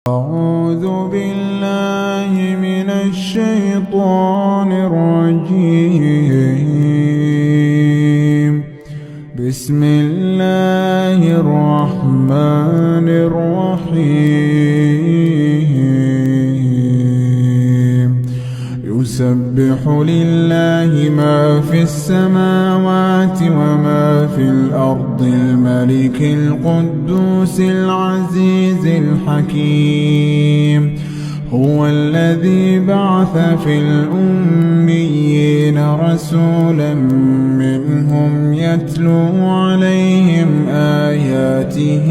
أعوذ بالله من الشيطان الرجيم. بسم الله الرحمن الرحيم. يسبح لله ما في السماوات وما في الأرض الملك القدوس العزيز الحكيم. هو الذي بعث في الأميين رسولا منهم يتلو عليهم آياته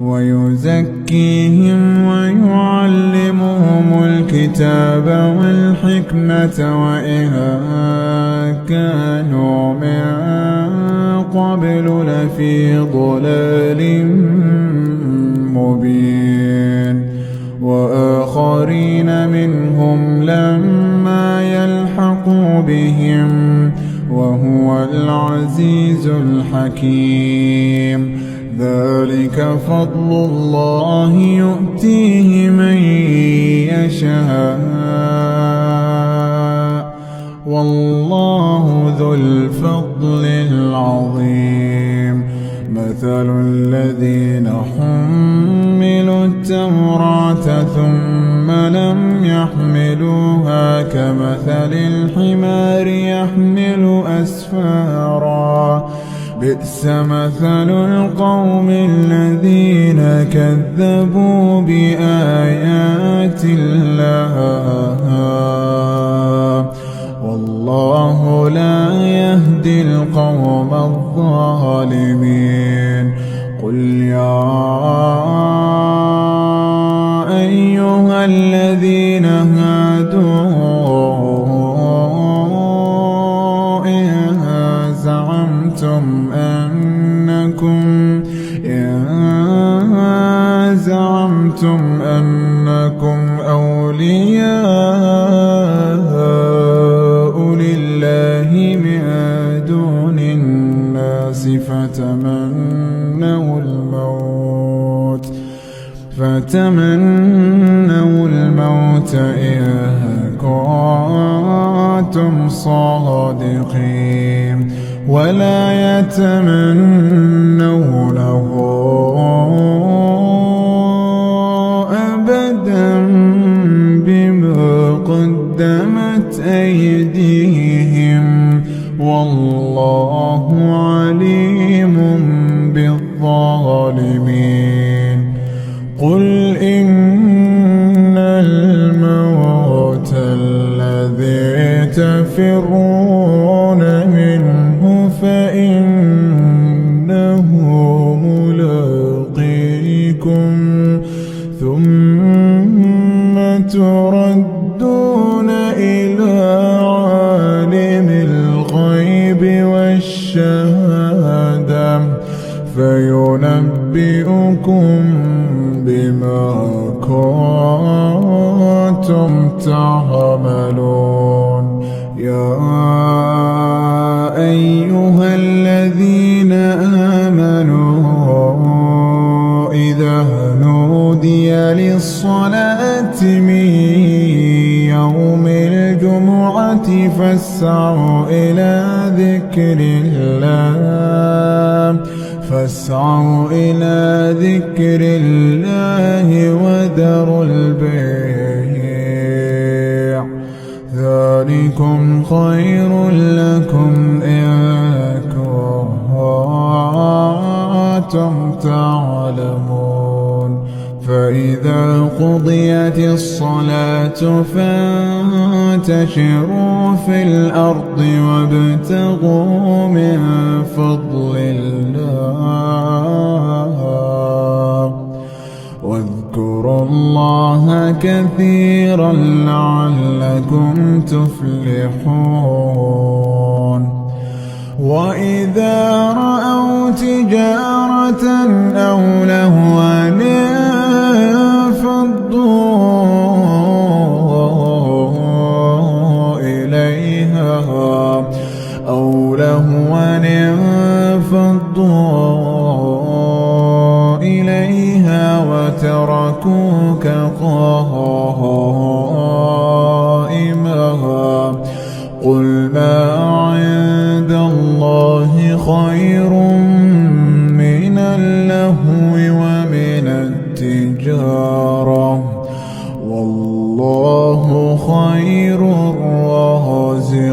ويزكيهم ويعلمهم الكتاب والحكمة وإن كانوا من قبل لفي ضلال مبين. وآخرين منهم لما يلحقوا بهم وهو العزيز الحكيم. ذلك فضل الله يؤتيه من يشاء والله ذو الفضل العظيم. مثل الذين حملوا التوراة ثم لم يحملوها كمثل الحمار يحمل أسفارا. بئس مثل القوم الذين كذبوا بآيات الله والله لا يهدي القوم الظالمين. قل يا أيها الذين هادوا إن زعمتم أنكم أولياء لله من دون الناس فتمنوا الموت إن كنتم صادقين ولا يتمنونه أبدا بما قدمت أيديهم والله عليم بالظالمين. قل إن الموت الذي تفرون منه فإنه ملاقيكم ثم تردون إلى عالم الغيب والشهادة فينبئكم بما كنتم تعملون. يا أيها الذين آمنوا إذا نودي للصلاة من يوم الجمعة فاسعوا إلى ذكر الله وذروا البيع ذلكم خير لكم إن كنتم تعلمون. فإذا قضيت الصلاة فانتشروا في الأرض وابتغوا من فضل الله واذكروا الله كثيرا لعلكم تفلحون. وإذا رأوا تجارة أو لهوا انفضوا إليها انفضوا وتركوك قائما قل ما عند الله خير من اللهو ومن التجارة والله خير الرازقين